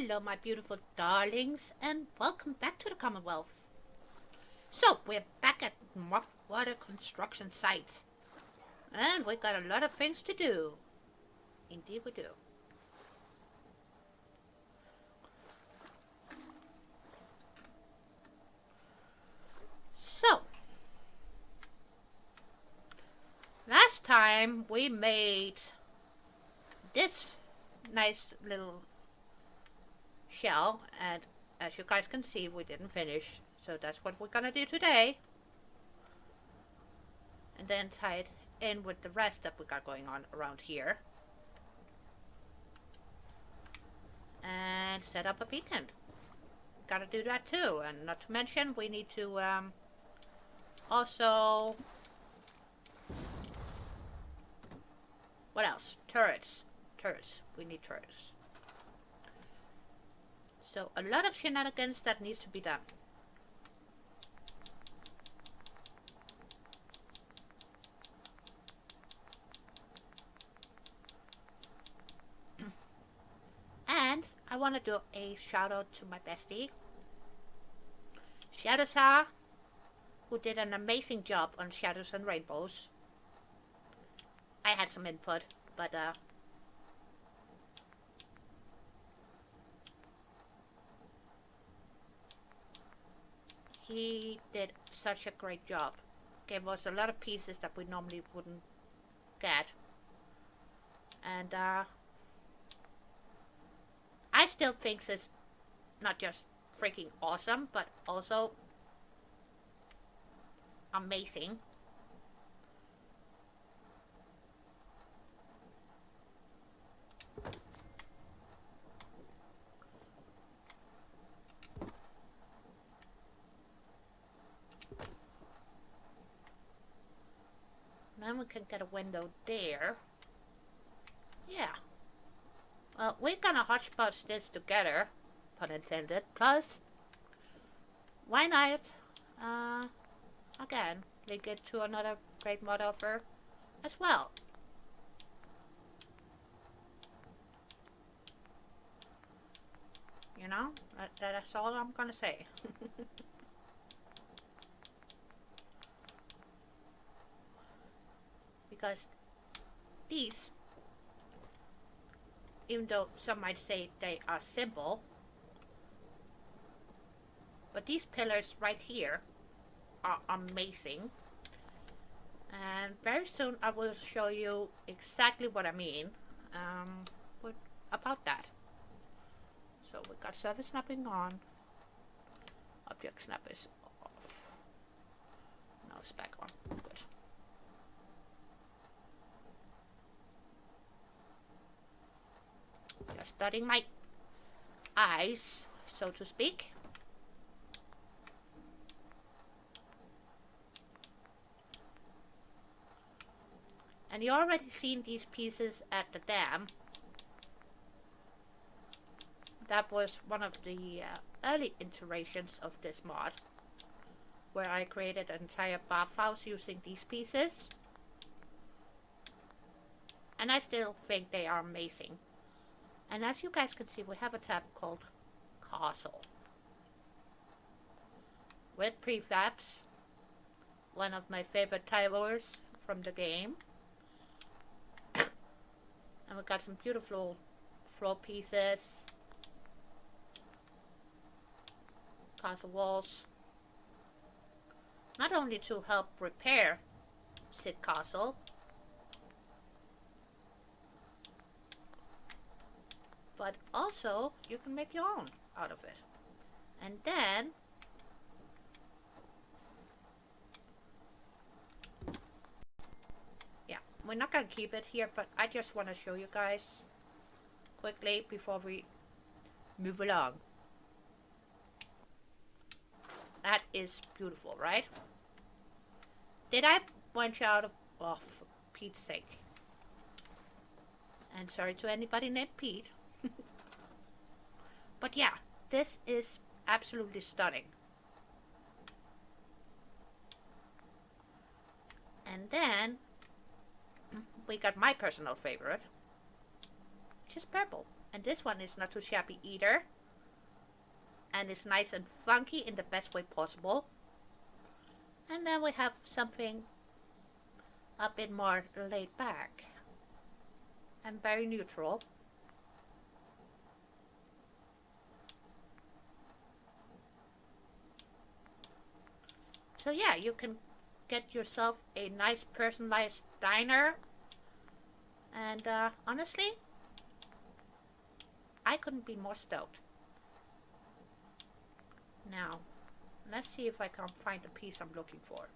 Hello, my beautiful darlings, and welcome back to the Commonwealth. So, we're back at murkwater construction site, and we've got a lot of things to do. Indeed we do. So, last time we made this nice little shell, and as you guys can see, we didn't finish. So that's what we're gonna do today. And then tie it in with the rest that we got going on around here. And set up a beacon. Gotta do that too. And not to mention, we need to also... What else? Turrets. Turrets. We need turrets. So a lot of shenanigans that needs to be done. And I want to do a shout out to my bestie, Shadowsa, who did an amazing job on Shadows and Rainbows. I had some input, but he did such a great job. Gave us a lot of pieces that we normally wouldn't get. And I still think it's not just freaking awesome, but also amazing. Then we can get a window there. Yeah. Well, we're gonna hodgepodge this together, pun intended. Plus, why not, again, link it to another great mod offer as well. You know, that's all I'm gonna say. Because these, even though some might say they are simple, but these pillars right here are amazing. And very soon I will show you exactly what I mean about that. So we got surface snapping on, object snap is off. Now it's back on. Good. Just studying my eyes, so to speak. And you already seen these pieces at the dam. That was one of the early iterations of this mod, where I created an entire bathhouse using these pieces. And I still think they are amazing. And as you guys can see, we have a tab called Castle, with prefabs, one of my favorite tilers from the game. And we got some beautiful floor pieces, castle walls, not only to help repair said castle, but also you can make your own out of it. And then yeah, we're not gonna keep it here, but I just want to show you guys quickly before we move along. That is beautiful, right? Did I point you out of... Oh, for Pete's sake. And sorry to anybody named Pete. But yeah, this is absolutely stunning. And then we got my personal favorite, which is purple. And this one is not too shabby either. And it's nice and funky in the best way possible. And then we have something a bit more laid back and very neutral. So yeah, you can get yourself a nice personalized diner. And honestly, I couldn't be more stoked. Now, let's see if I can find the piece I'm looking for.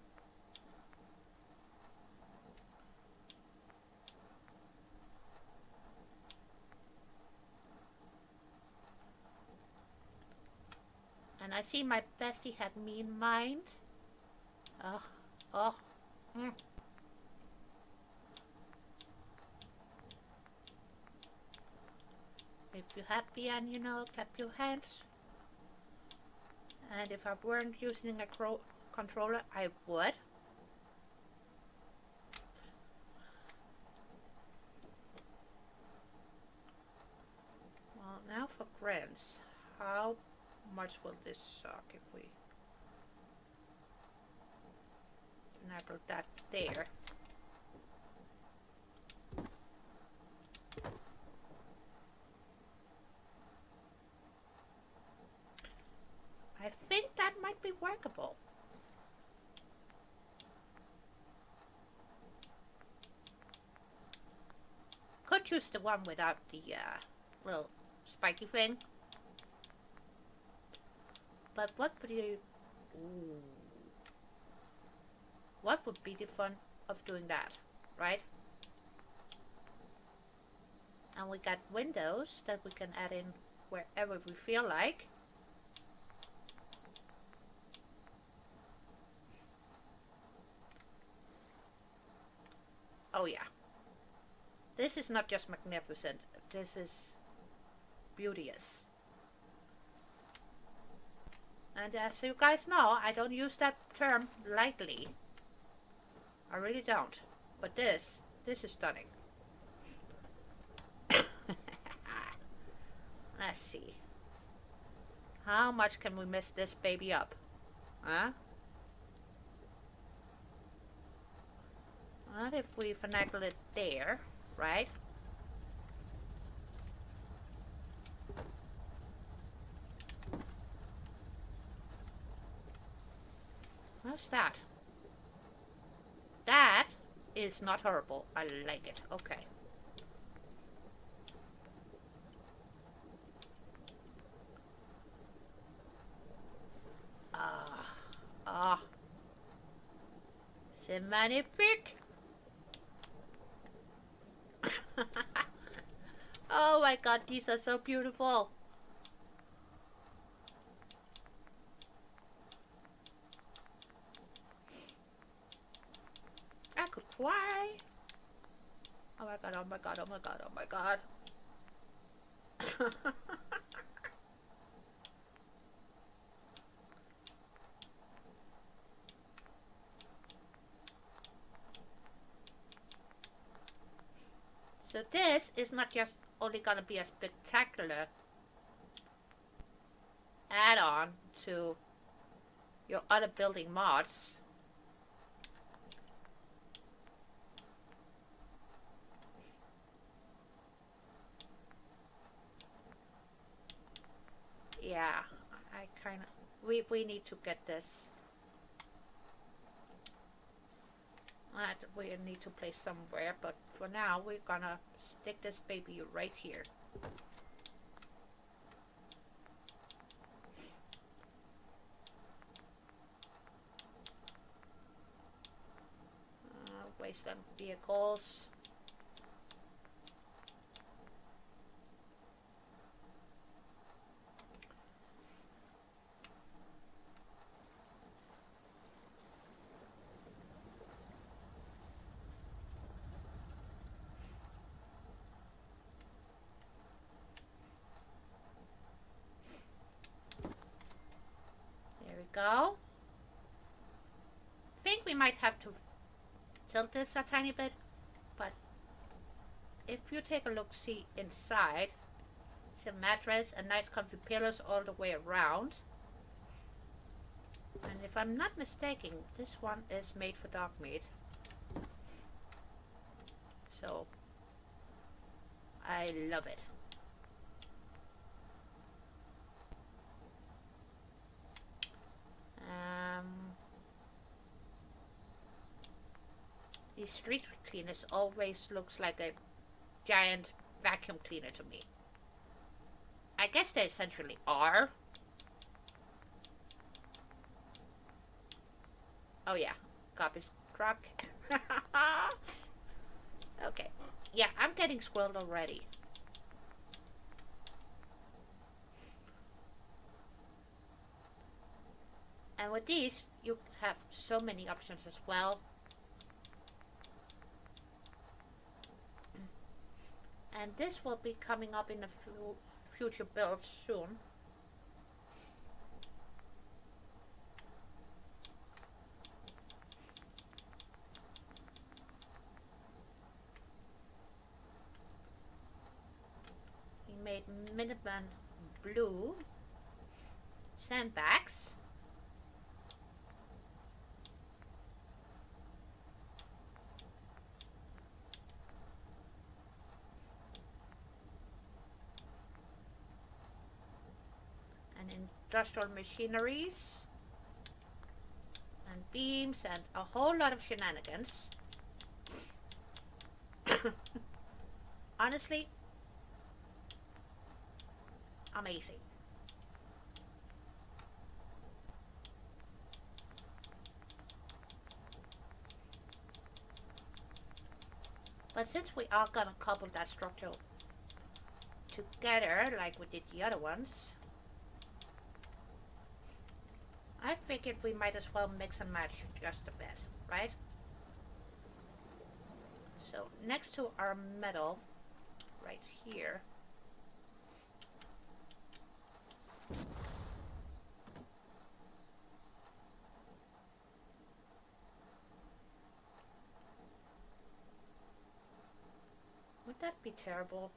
And I see my bestie had me in mind. Oh, oh, mm. If you're happy and you know, clap your hands. And if I weren't using a controller, I would. Well, now for grants. How much will this suck if we naggle that there? I think that might be workable. Could use the one without the little spiky thing. But what would you... Ooh. What would be the fun of doing that, right? And we got windows that we can add in wherever we feel like. Oh yeah. This is not just magnificent, this is beauteous. And as you guys know, I don't use that term lightly. I really don't. But this is stunning. Let's see. How much can we mess this baby up? Huh? What if we finagle it there, right? How's that? That is not horrible. I like it. Okay. Ah. C'est magnifique. Oh my god, these are so beautiful. I could fly. Oh my god, oh my god, oh my god, oh my god. So this is not just only gonna be a spectacular add-on to your other building mods. Yeah, I kind of... We need to get this. We need to place somewhere, but for now we're gonna stick this baby right here. Wasteland vehicles. There we go. I think we might have to tilt this a tiny bit, but if you take a look, see inside, Some mattress and nice comfy pillows all the way around. And if I'm not mistaken, this one is made for dog meat. So I love it. The street cleaners always looks like a giant vacuum cleaner to me. I guess they essentially are. Oh yeah, garbage truck. Okay. Yeah, I'm getting squirreled already. And with these, you have so many options as well. And this will be coming up in a few future builds soon. We made Minuteman blue sandbags. And industrial machineries. And beams and a whole lot of shenanigans. Honestly, amazing. But since we are gonna couple that structure together like we did the other ones, I figured we might as well mix and match just a bit, right? So next to our metal, right here, would that be terrible?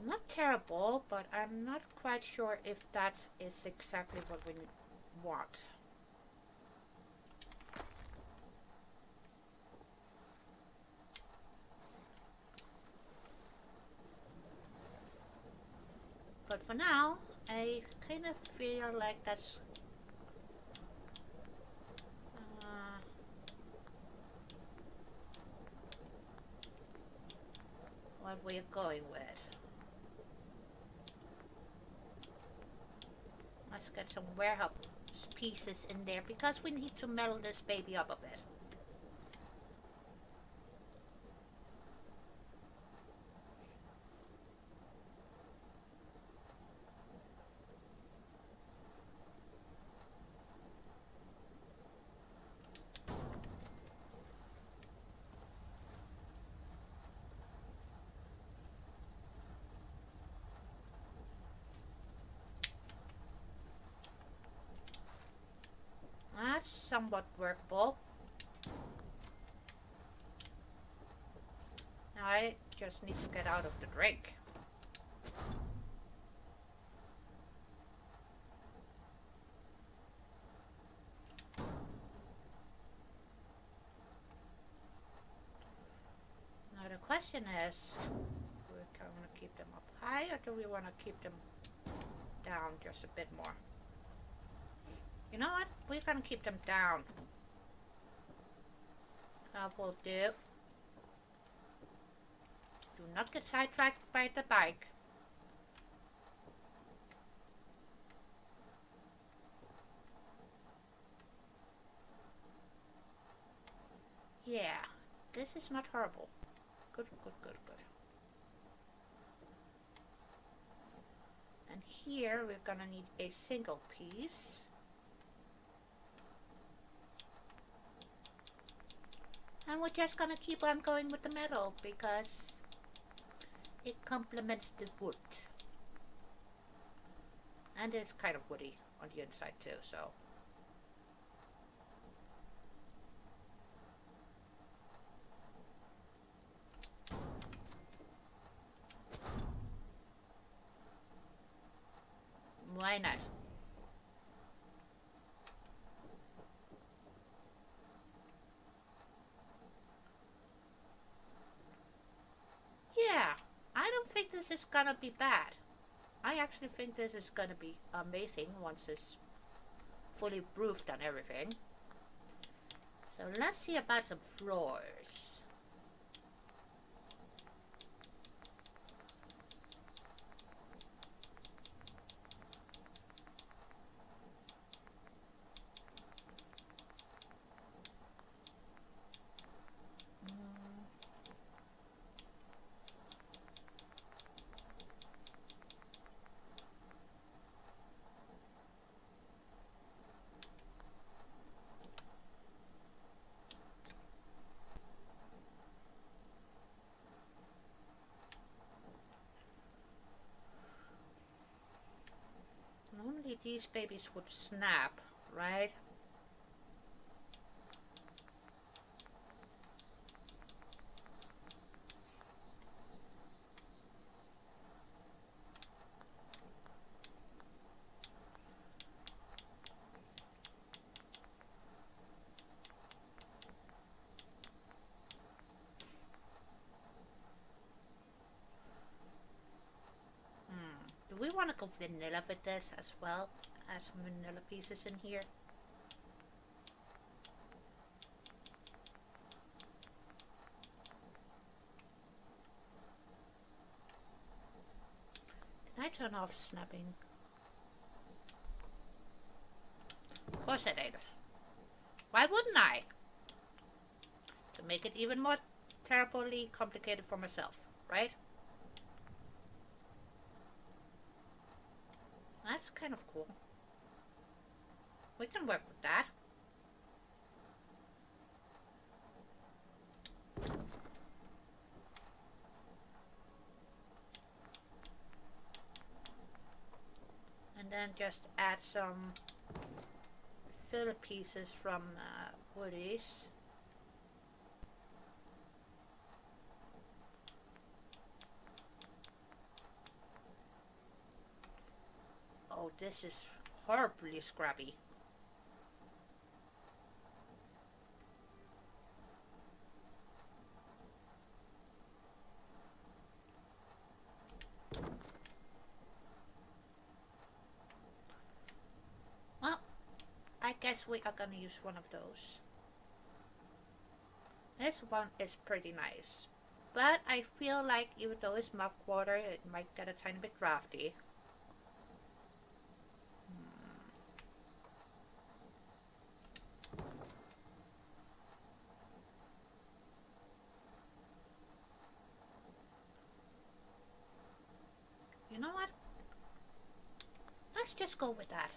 Not terrible, but I'm not quite sure if that is exactly what we want. But for now, I kind of feel like that's what we're going with. Let's get some warehouse pieces in there because we need to metal this baby up a bit. That's somewhat workable. Now I just need to get out of the drink. Now the question is, do we want to keep them up high or do we want to keep them down just a bit more? You know what? We're gonna keep them down. That will do. Do not get sidetracked by the bike. Yeah, this is not horrible. Good, good, good, good. And here we're gonna need a single piece. And we're just gonna keep on going with the metal because it complements the wood. And it's kind of woody on the inside too, so. Why not? Yeah, I don't think this is gonna be bad. I actually think this is gonna be amazing once it's fully roofed and everything. So let's see about some floors. Normally these babies would snap, right? Do we want to go vanilla with this as well? Add some vanilla pieces in here. Can I turn off snapping? Of course I did. Why wouldn't I? To make it even more terribly complicated for myself, right? That's kind of cool. We can work with that. And then just add some filler pieces from woodies. Oh, this is horribly scrubby. Well, I guess we are gonna use one of those. This one is pretty nice. But I feel like even though it's murkwater, it might get a tiny bit drafty. You know what? Let's just go with that.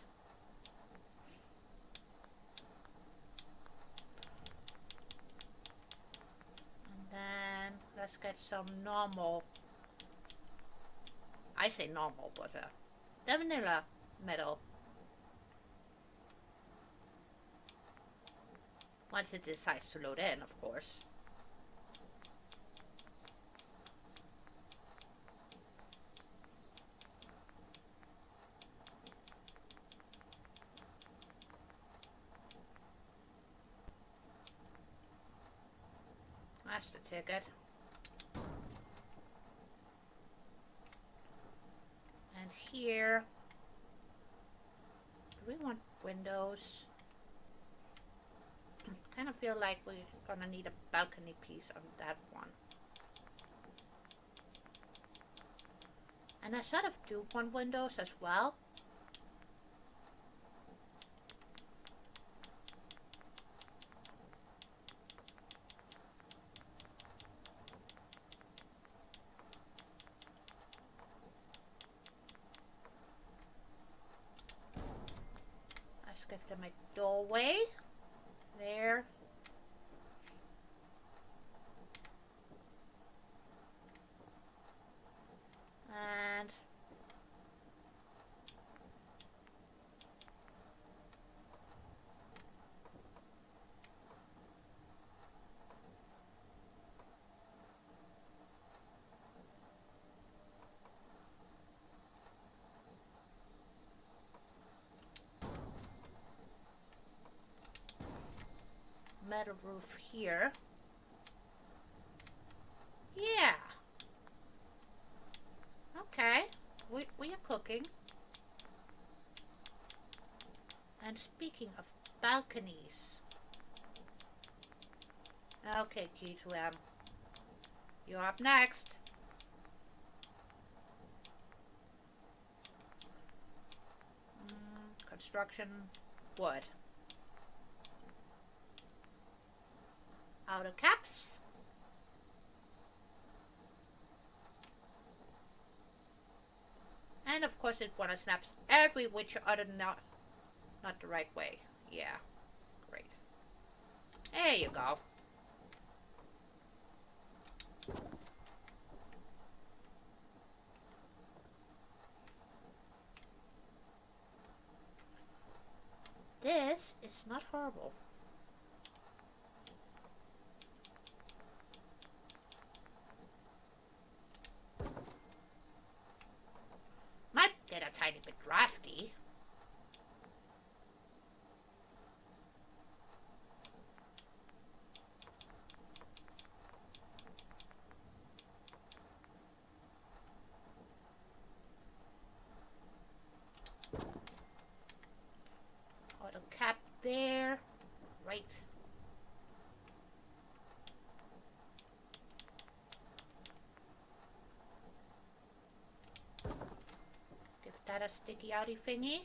And then let's get some normal. I say normal, but the vanilla metal. Once it decides to load in, of course. That's the ticket. And here, do we want windows? Kind of feel like we're gonna need a balcony piece on that one. And I sort of do want windows as well. Let's give them a doorway. There. And metal roof here. Yeah. Okay. We are cooking. And speaking of balconies. Okay, G2M. You're up next. Construction wood. Out of caps. And of course it wanna snaps every which other not the right way. Yeah. Great. There you go. This is not horrible. Might get a tiny bit drafty. Auto cap there. Right. Give that a sticky outy thingy.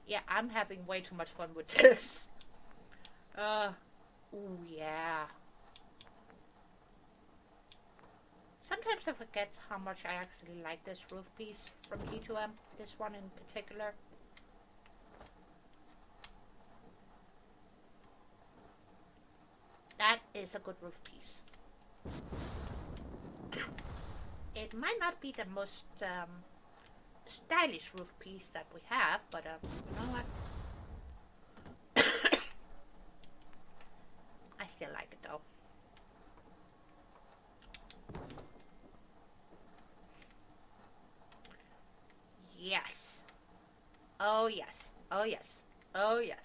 Yeah, I'm having way too much fun with this. Ooh, yeah. Sometimes I forget how much I actually like this roof piece from G2M. This one in particular. That is a good roof piece. It might not be the most stylish roof piece that we have, but you know what? I still like it though. Yes. Oh yes. Oh yes. Oh yes.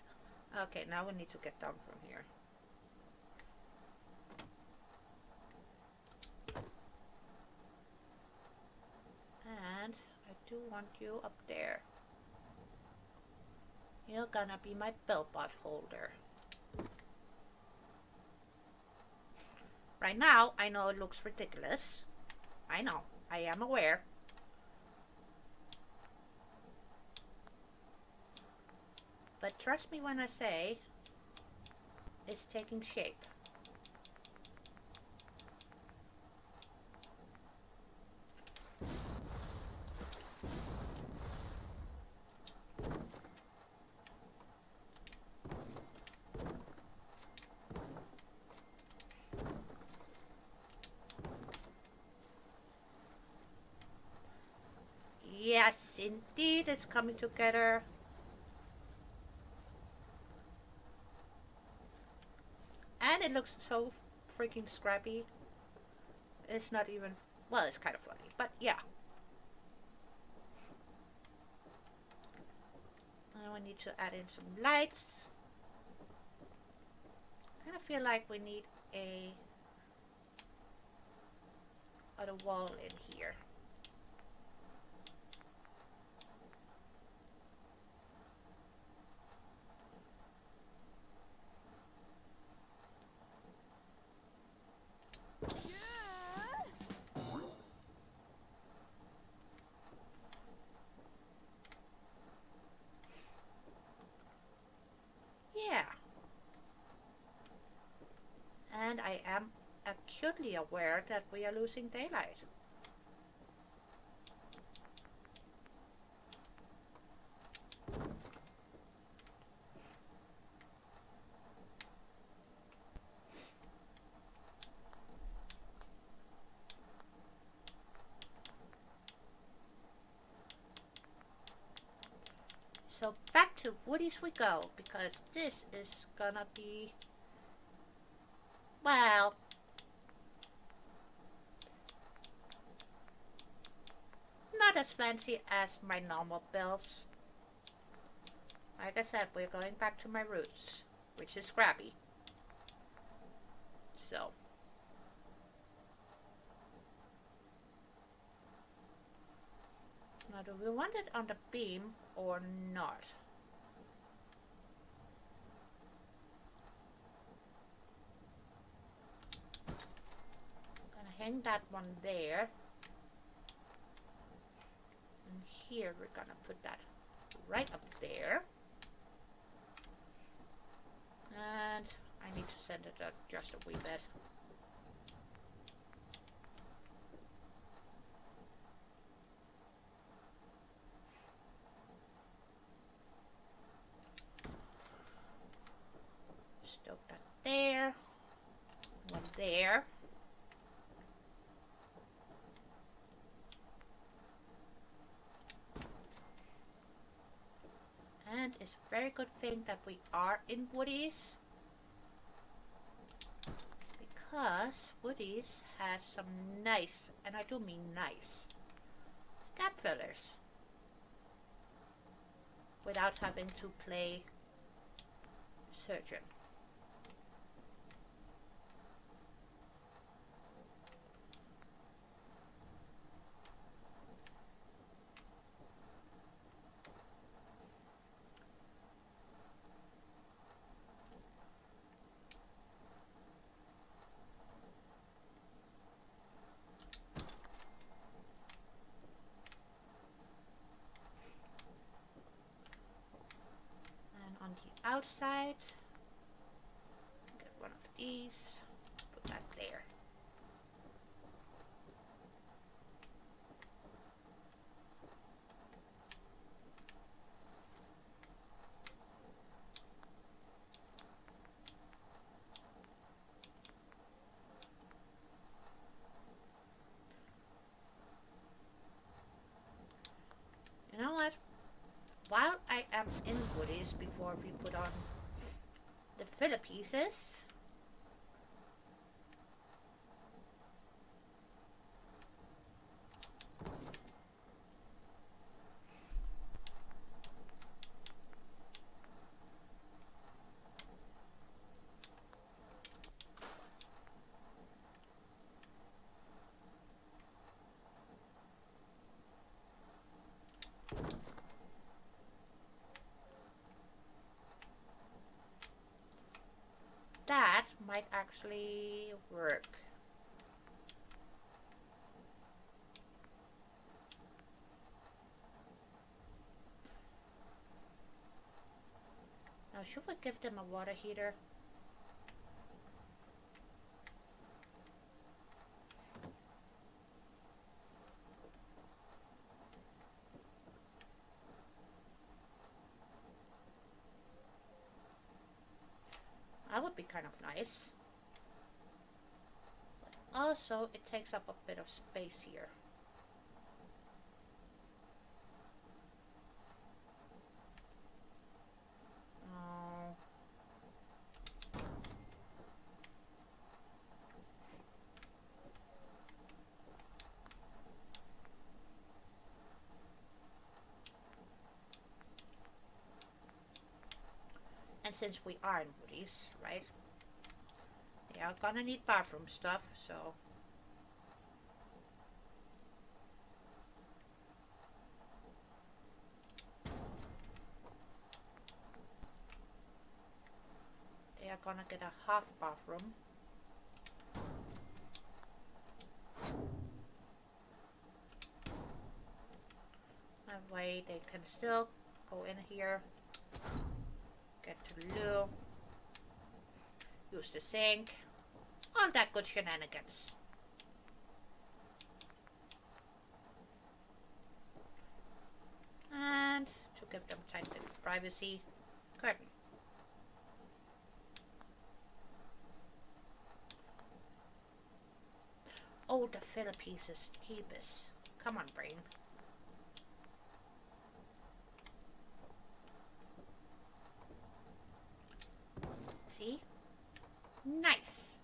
Okay, now we need to get down from here. And I do want you up there. You're gonna be my bellbot holder. Right now, I know it looks ridiculous. I know. I am aware. But trust me when I say it's taking shape. Yes, indeed, it's coming together. And it looks so freaking scrappy. It's not even, well, it's kind of funny, but yeah. Now we need to add in some lights. I kind of feel like we need a other wall in here. Yeah. And I am acutely aware that we are losing daylight. So back to Woody's we go, because this is gonna be, well, not as fancy as my normal bills. Like I said, we're going back to my roots, which is scrappy. So. Now, do we want it on the beam or not? I'm gonna hang that one there. And here we're gonna put that right up there. And I need to send it up just a wee bit. Stoke that there. One there. And it's a very good thing that we are in Woody's, because Woody's has some nice, and I do mean nice, gap fillers without having to play surgeon. On the outside, get one of these, put that there. You know what? While I am in Woody's, before we put on the filler pieces, that might actually work. Now, should we give them a water heater? That would be kind of nice. But also, it takes up a bit of space here. And since we are in Woody's, right? They are gonna need bathroom stuff, so. They are gonna get a half bathroom. That way they can still go in here, get to the loo, use the sink, all that good shenanigans. And to give them tight bit of privacy, curtain. Oh, the filler pieces, keepers. Come on, brain. See? Nice.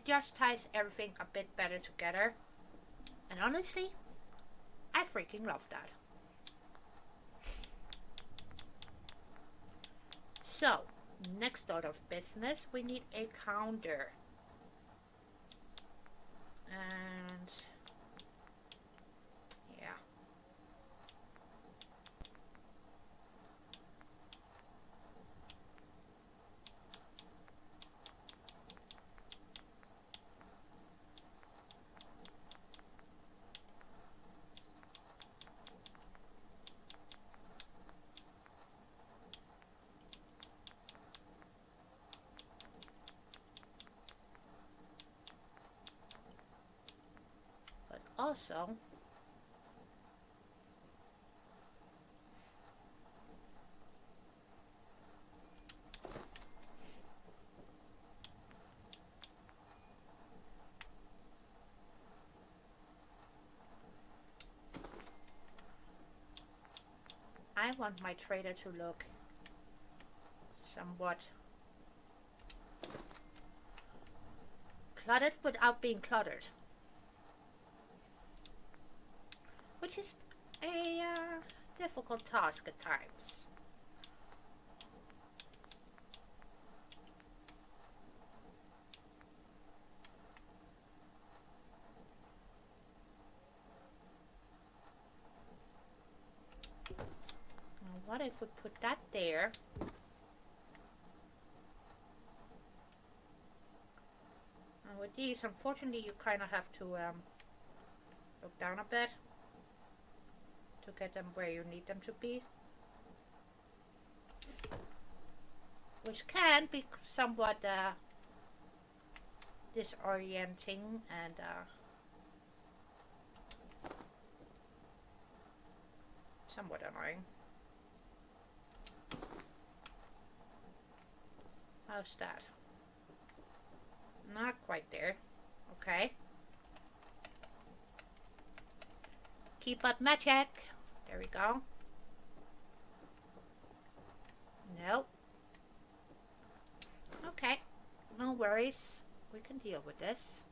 just ties everything a bit better together. And honestly, I freaking love that. So, next order of business, we need a counter. And yeah. But also, I want my trader to look somewhat cluttered without being cluttered, which is a difficult task at times. Now, what if we put that there? And with these, unfortunately, you kind of have to look down a bit to get them where you need them to be, which can be somewhat disorienting and somewhat annoying. How's that? Not quite there. Okay. Keep up magic. There we go. Nope. Okay. No worries. We can deal with this.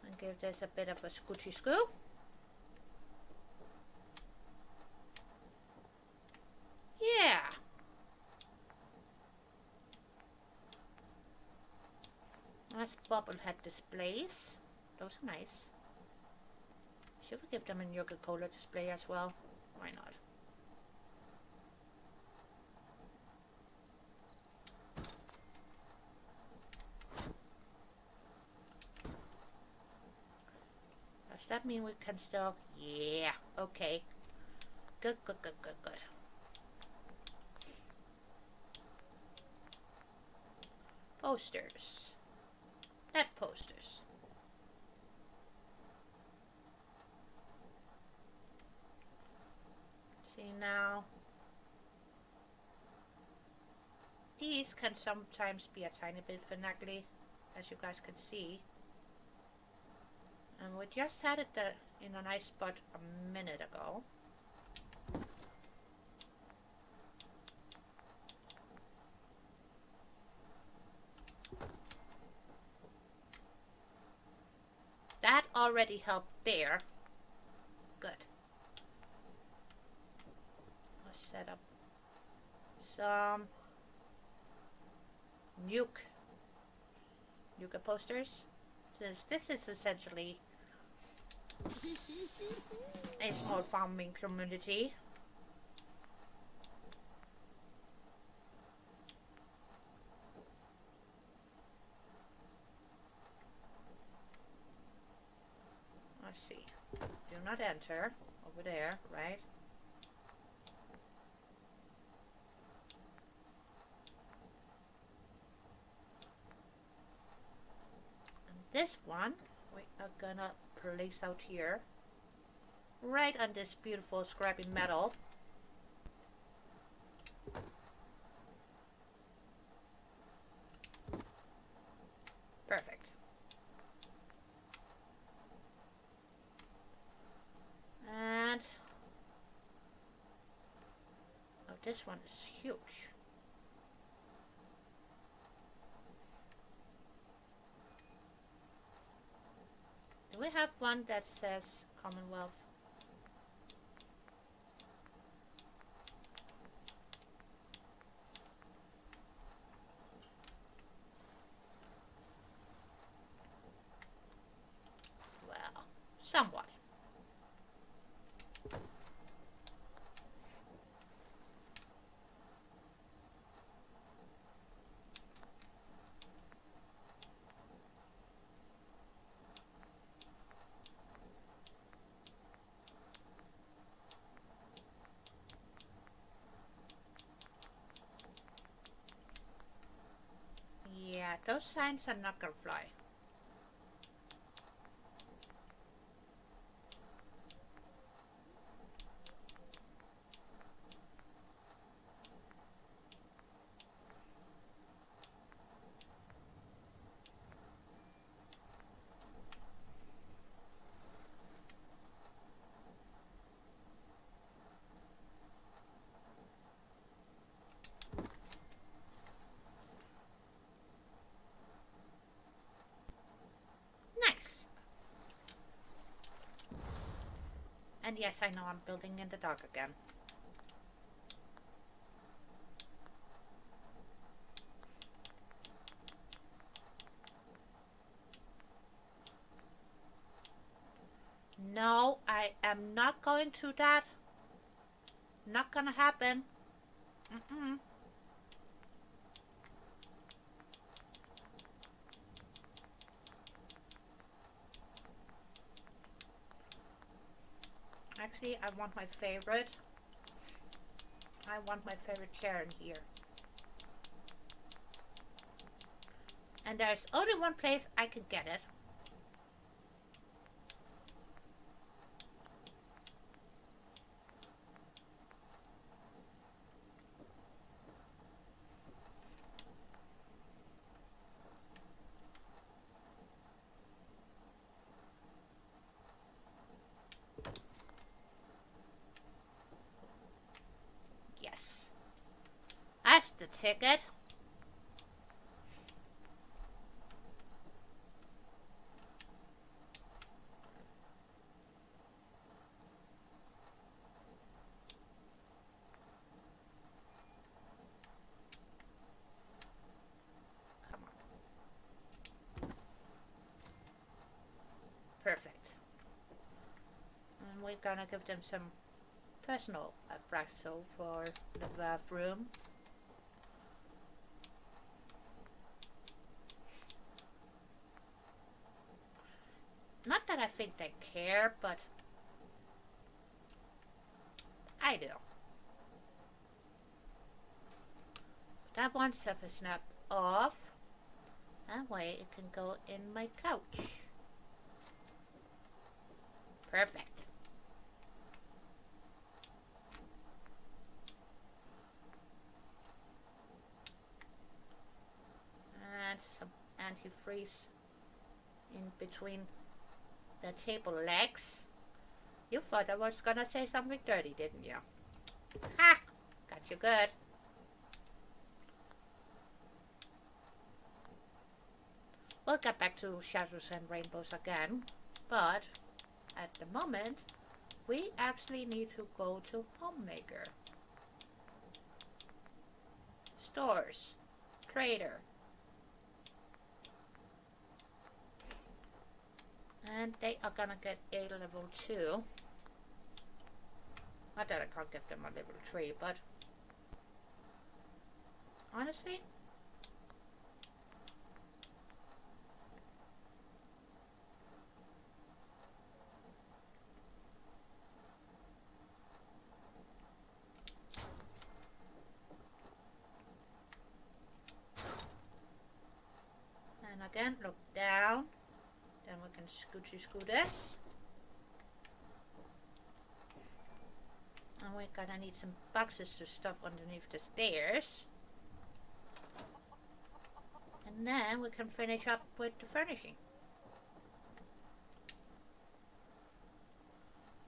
And give this a bit of a scoochy scoo. Yeah. Nice bobblehead displays. Those are nice. Should we give them a Coca-Cola display as well? Why not? Does that mean we can still? Yeah. Okay. Good, good, good, good, good. Posters. Net posters. See now. These can sometimes be a tiny bit finagly, as you guys can see. And we just had it in a nice spot a minute ago. That already helped there. Good. Let's set up some nuke posters, since this is essentially a small farming community. Let's see. Do not enter over there, right? And this one we are gonna place out here, right on this beautiful scrappy metal. Perfect. And this one is huge. Do we have one that says Commonwealth? Well, somewhat. Yeah, those signs are not gonna fly. Nice. And yes, I know I'm building in the dark again. No, I am not going to that. Not gonna happen. Mm-mm. Actually, I want my favorite. I want my favorite chair in here. And there's only one place I can get it. Yes. That's the ticket. Come on. Perfect. And we're gonna give them some personal fractal for the bathroom. Not that I think they care, but I do. That one stuff is snapped off. That way it can go in my couch. Perfect. And some antifreeze in between the table legs. You thought I was gonna say something dirty, didn't you? Ha! Got you good. We'll get back to shadows and rainbows again, but at the moment, we actually need to go to Homemaker. Stores. Trader. And they are gonna get a level 2. Not that I can't give them a level 3, but honestly, and again, look down. Then we can scoot this. And we're gonna need some boxes to stuff underneath the stairs. And then we can finish up with the furnishing.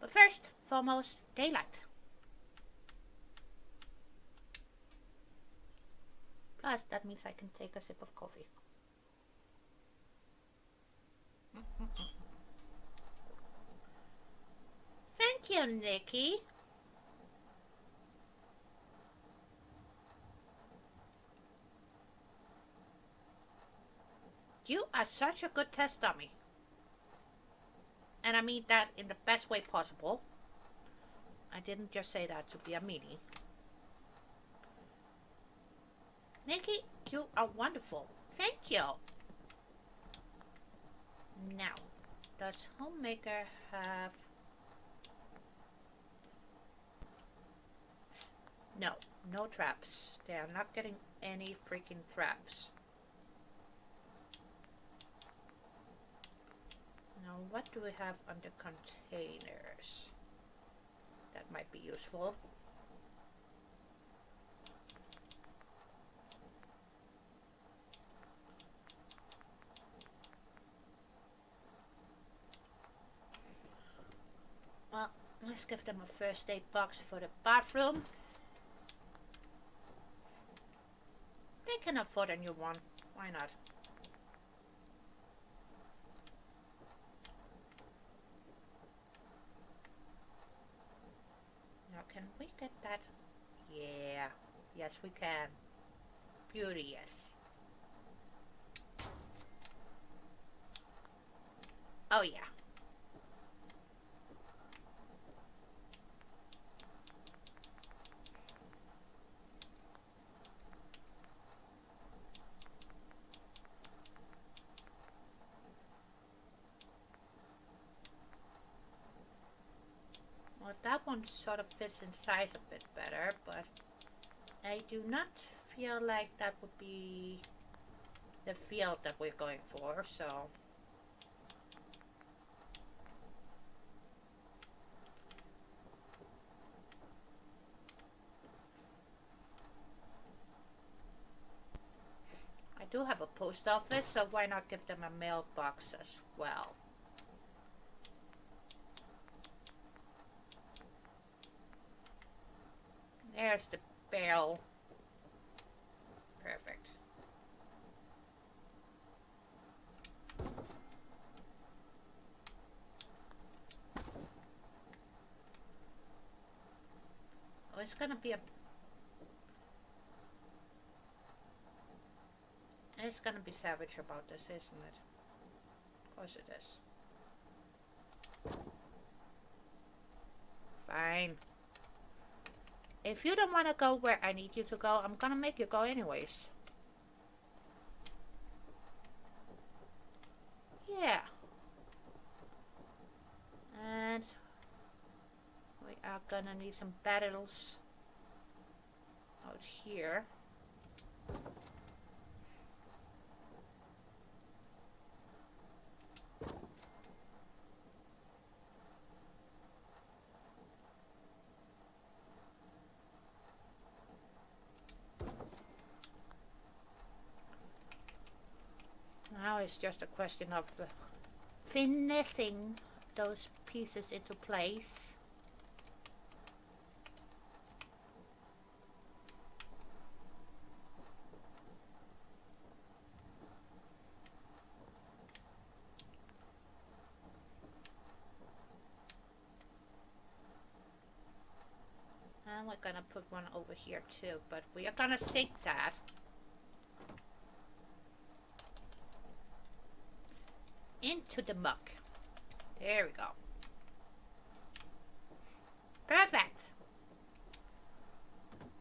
But first, foremost, daylight. Plus, that means I can take a sip of coffee. Thank you, Nikki. You are such a good test dummy. And I mean that in the best way possible. I didn't just say that to be a meanie. Nikki, you are wonderful. Thank you. Now, does Homemaker have... No, no traps. They are not getting any freaking traps. Now, what do we have under containers? That might be useful. Well, let's give them a first aid box for the bathroom. They can afford a new one. Why not? Now, can we get that? Yeah. Yes, we can. Beauteous. Oh, yeah. Well, that one sort of fits in size a bit better, but I do not feel like that would be the field that we're going for, so... I do have a post office, so why not give them a mailbox as well? There's the barrel. Perfect. Oh, it's gonna be a... It's gonna be savage about this, isn't it? Of course it is. Fine. If you don't want to go where I need you to go, I'm gonna make you go anyways. Yeah. And we are gonna need some battles out here. Now it's just a question of finessing those pieces into place. And we're gonna put one over here too, but we are gonna sink that. Into the muck. There we go. Perfect.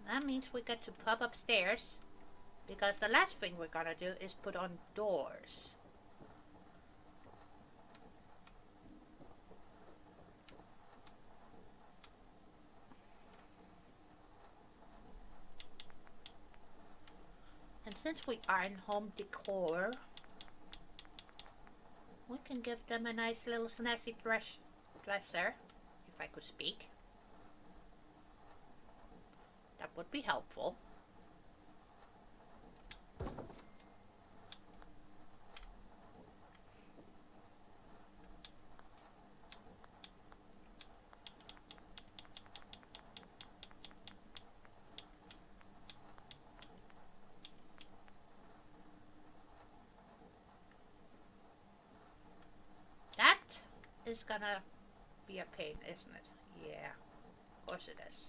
That means we get to pop upstairs, because the last thing we're gonna do is put on doors. And since we are in home decor, we can give them a nice little snazzy dresser, if I could speak. That would be helpful. is gonna be a pain, isn't it? Yeah, of course it is.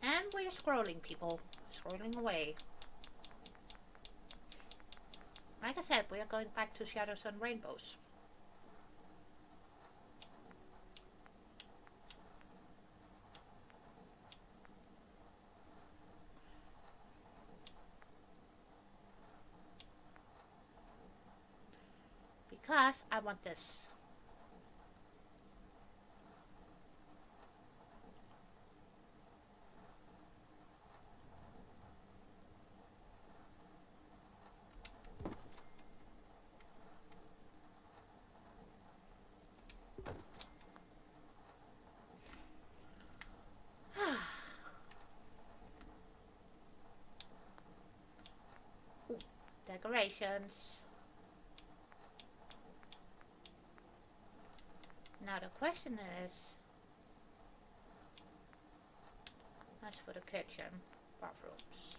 And we're scrolling, people. Scrolling away. Like I said, we are going back to Shadows and Rainbows. Because I want this. Ooh, decorations. Now the question is, as for the kitchen, bathrooms.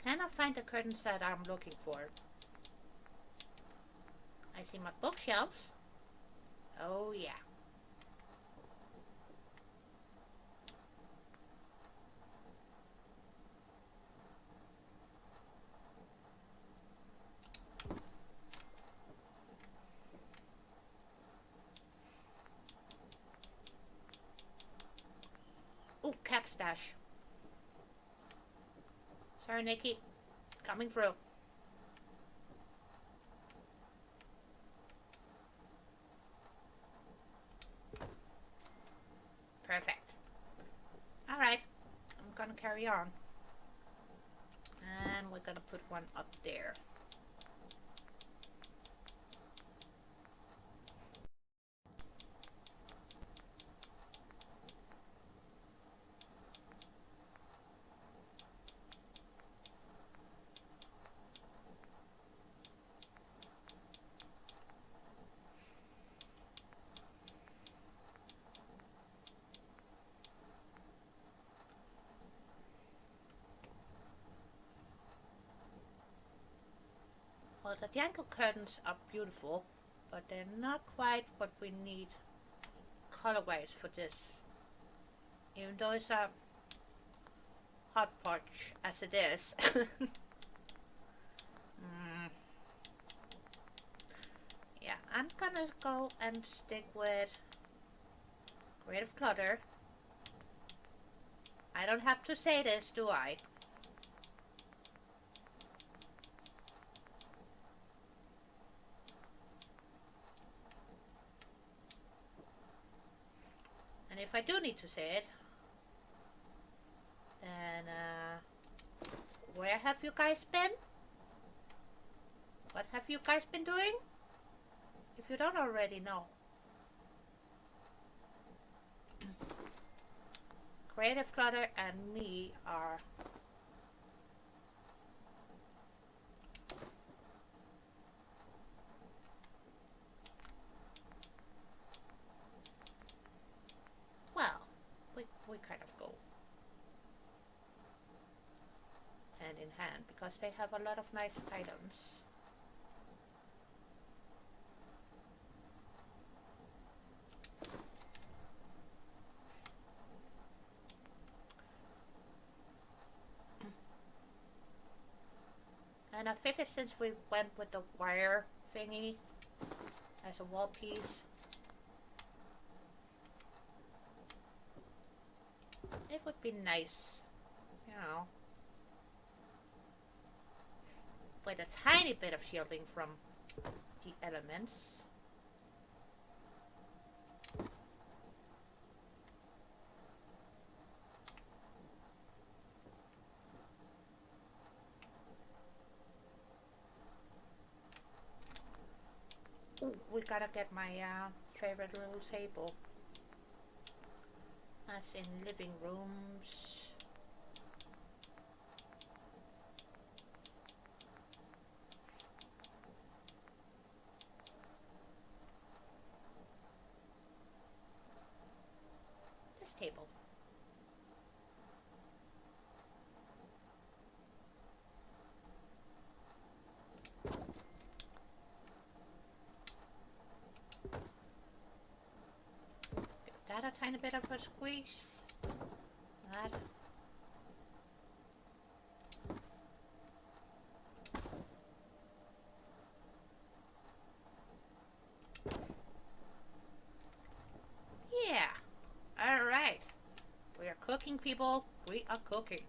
Cannot find the curtains that I'm looking for. I see my bookshelves. Oh yeah. Ooh, cap stash. Sorry, Nikki. Coming through. Perfect. Alright. I'm gonna carry on. And we're gonna put one up there. Well, the jangle curtains are beautiful, but they're not quite what we need colorways for this. Even though it's a hodgepodge as it is. Yeah, I'm gonna go and stick with Creative Clutter. I don't have to say this, do I? And if I do need to say it, then where have you guys been? What have you guys been doing? If you don't already know. Creative Clutter and me are well, we kind of go hand in hand because they have a lot of nice items. And I figured since we went with the wire thingy as a wall piece, it would be nice, you know, with a tiny bit of shielding from the elements. Ooh, we gotta get my favorite little sable. as in living rooms. This table. Give that a tiny bit of a squeeze. That. Yeah. All right. We are cooking, people. We are cooking.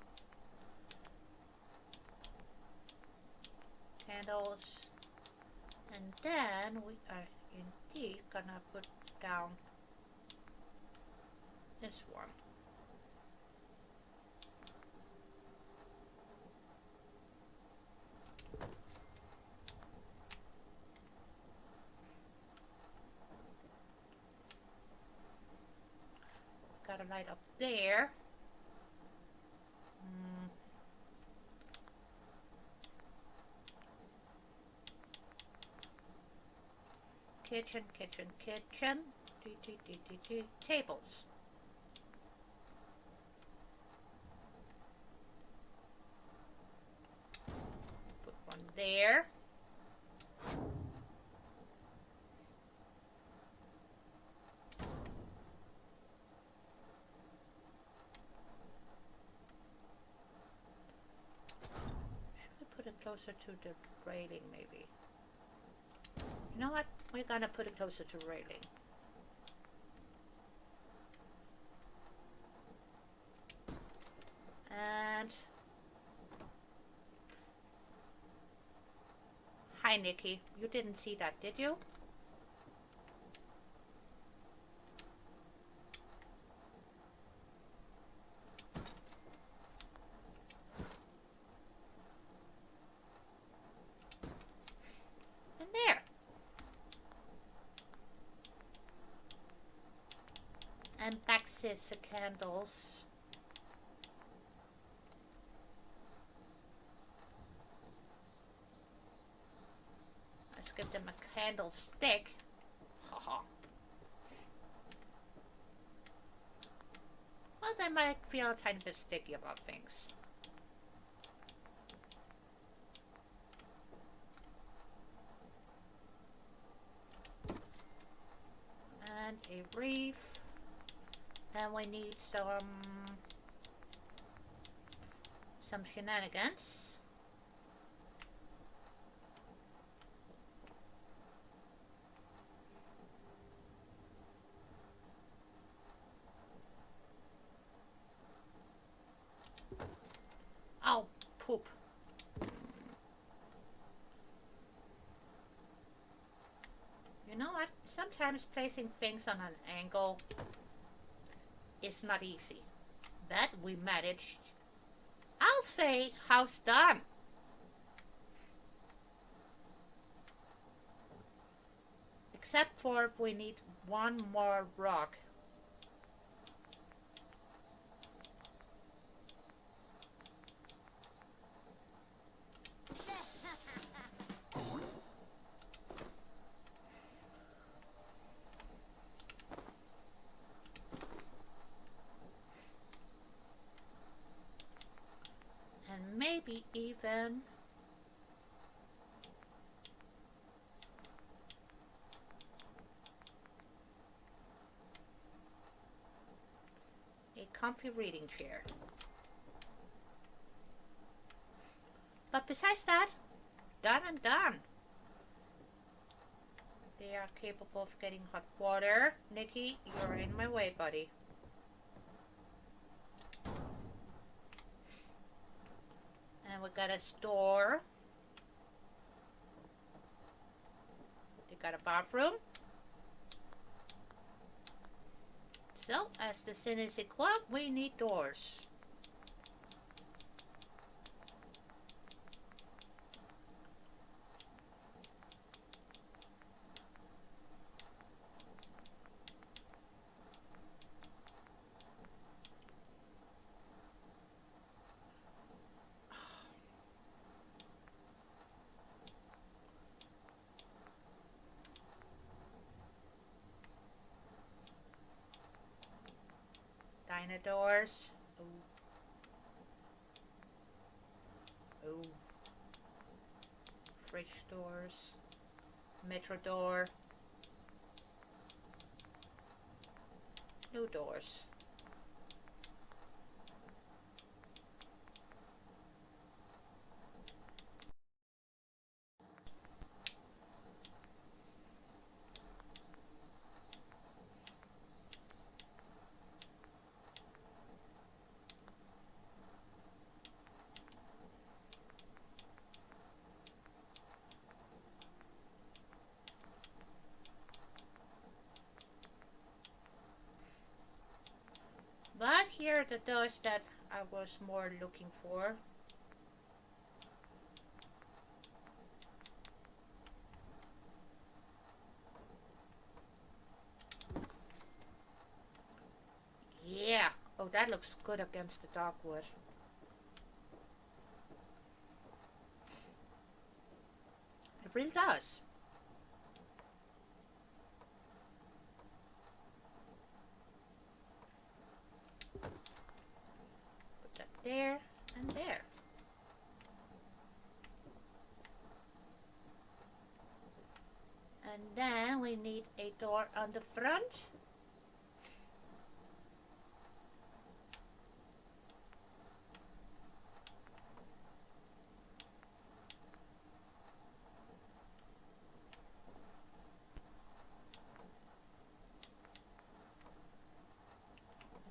Candles. And then we are indeed gonna put down this one. Got a light up there. Kitchen, kitchen, kitchen. Tables. Put one there. Should we put it closer to the railing, maybe? You know what? We're gonna put it closer to railing. And hi, Nikki. You didn't see that, did you? And there. And that's the candles. Let's give them a candlestick. Haha. Well, they might feel a tiny bit sticky about things. And a wreath. And we need some shenanigans. Oh, poop. You know what? Sometimes placing things on an angle is not easy. That we managed. I'll say house done. Except for we need one more rock. And maybe even a comfy reading chair. But besides that, done and done. They are capable of getting hot water. Nikki, you're in my way, buddy. And we got a store. They got a bathroom. So, as the Synesy Club, we need doors. Tiny doors. Ooh. Ooh. Fridge doors. Metro door. New doors. But here are the doors that I was more looking for. Yeah. Oh, that looks good against the dark wood. It really does. Put that there and there. And then we need a door on the front.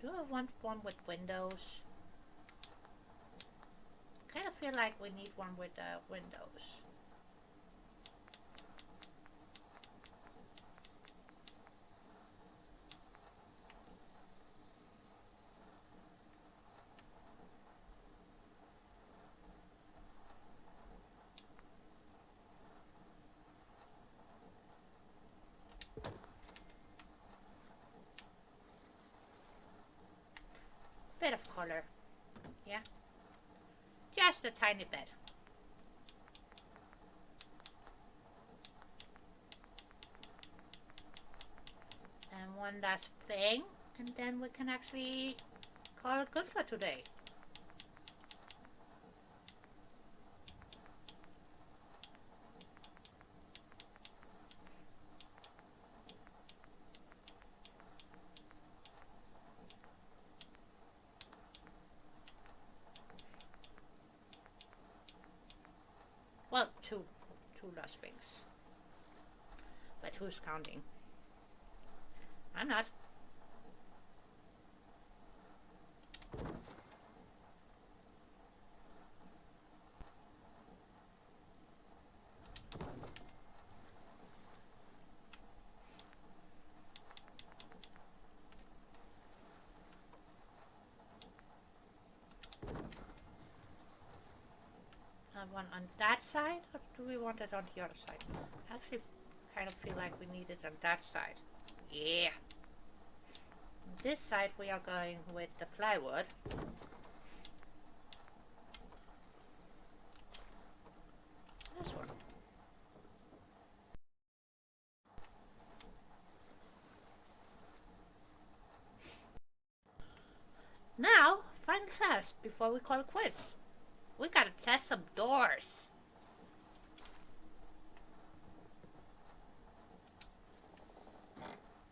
Do I want one with windows? Kind of feel like we need one with windows. Bit of color. Yeah. Just a tiny bit. And one last thing, and then we can actually call it good for today. Well, two last things. But who's counting? I'm not. One on that side, or do we want it on the other side? I actually kind of feel like we need it on that side. Yeah. On this side we are going with the plywood. This one. Now, final test before we call it quits. We gotta test some doors.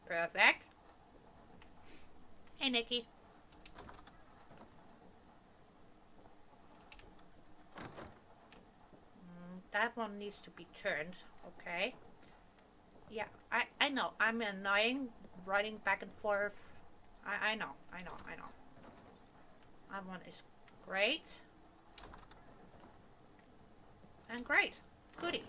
Perfect. Hey, Nikki. That one needs to be turned. Okay. Yeah, I know. I'm annoying, running back and forth. I know. That one is great. And great. Goody.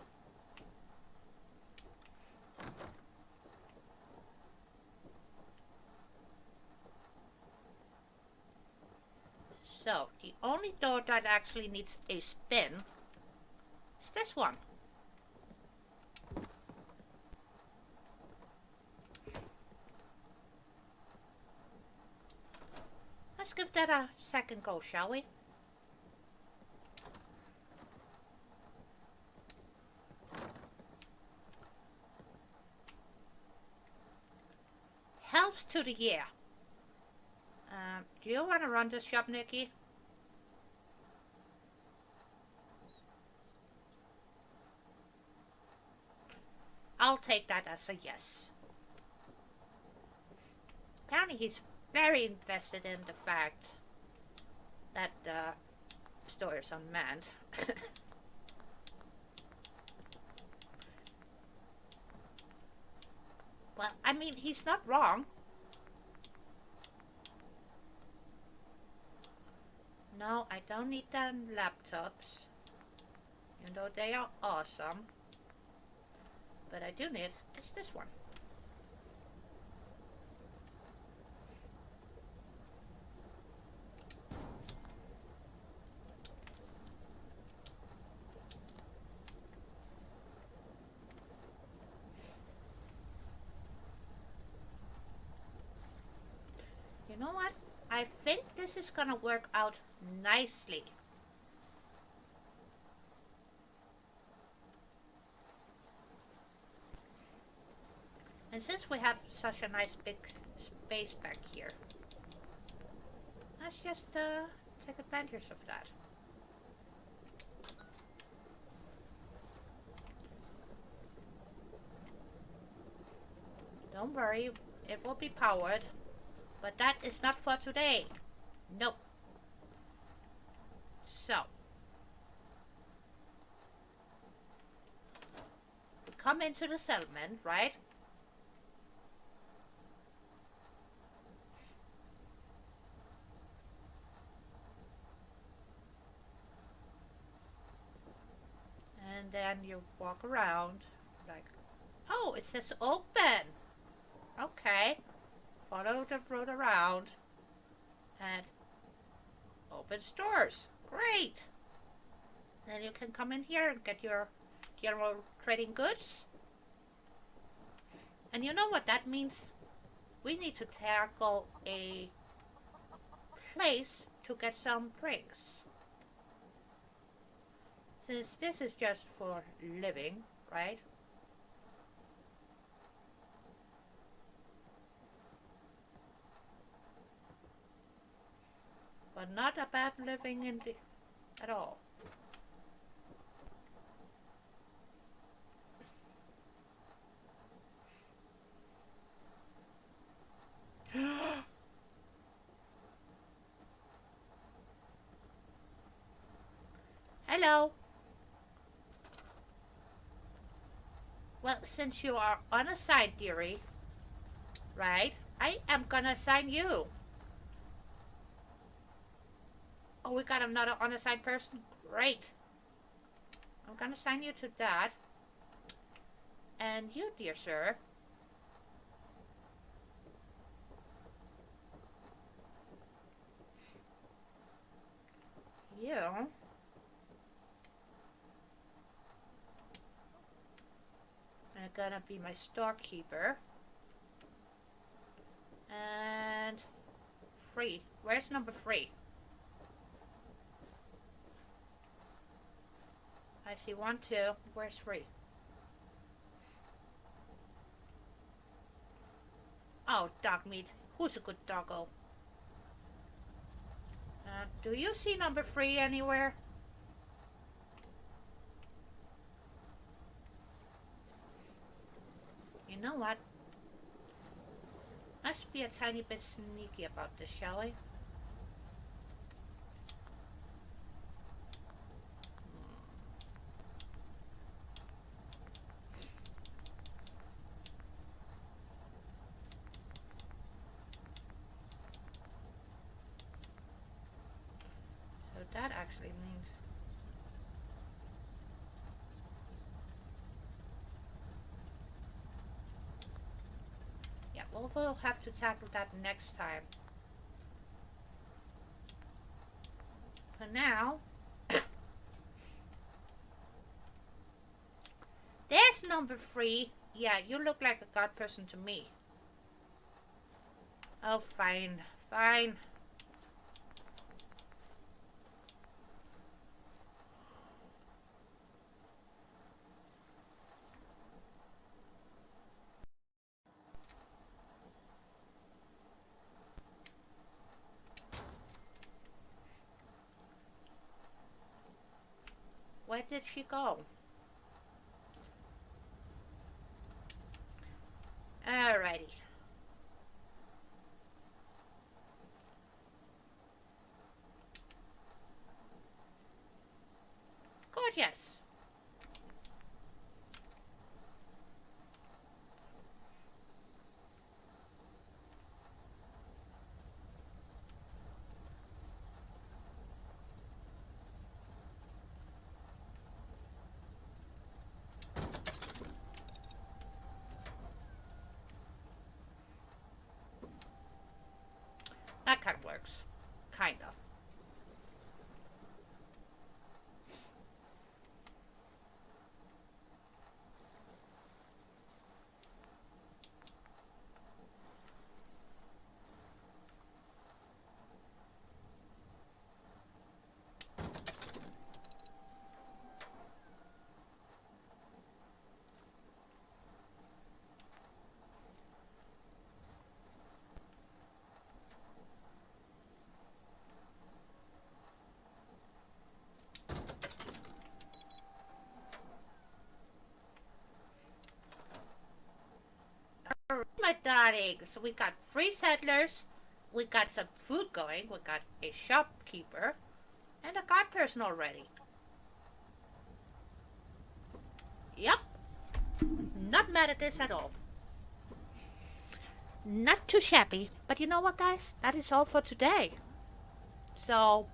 So, the only door that actually needs a spin is this one. Let's give that a second go, shall we? Health to the year. Do you want to run this shop, Nikki? I'll take that as a yes. Apparently he's very invested in the fact that the store is unmanned. Well, I mean, he's not wrong. No, I don't need them laptops. Even though they are awesome. But I do need is this one. You know what? I think this is gonna work out nicely. And since we have such a nice big space back here, let's just take advantage of that. Don't worry, it will be powered. But that is not for today. Nope. So. Come into the settlement, right? And then you walk around like, oh, it says open. Okay. Follow the road around and open stores. Great. Then you can come in here and get your general trading goods. And you know what that means? We need to tackle a place to get some drinks. Since this is just for living, right? But not a bad living in the at all. Hello. Well, since you are on a side, dearie, right? I am gonna assign you. Oh, we got another on a side person? Great. I'm gonna assign you to that. And you, dear sir. You are gonna be my storekeeper. And 3. Where's number 3? I see 1, 2. Where's 3? Oh, dog meat. Who's a good doggo? Do you see number 3 anywhere? You know what? Let's be a tiny bit sneaky about this, shall we? So that actually means... yeah, well, we'll have to tackle that next time. For now... there's number 3. Yeah, you look like a god person to me. Oh, fine. Fine. did she go? Alrighty. Gorgeous. That kind of works. Kind of. My darlings, we got 3 settlers, we got some food going, we got a shopkeeper, and a guard person already. Yep, not mad at this at all. Not too shabby, but you know what, guys? That is all for today. So,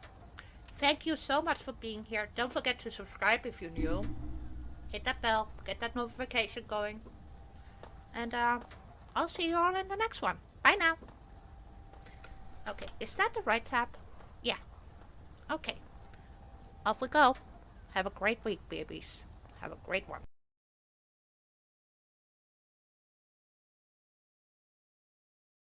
thank you so much for being here. Don't forget to subscribe if you're new. Hit that bell, get that notification going. And I'll see you all in the next one. Bye now. Okay, is that the right tab? Yeah. Okay. Off we go. Have a great week, babies. Have a great one.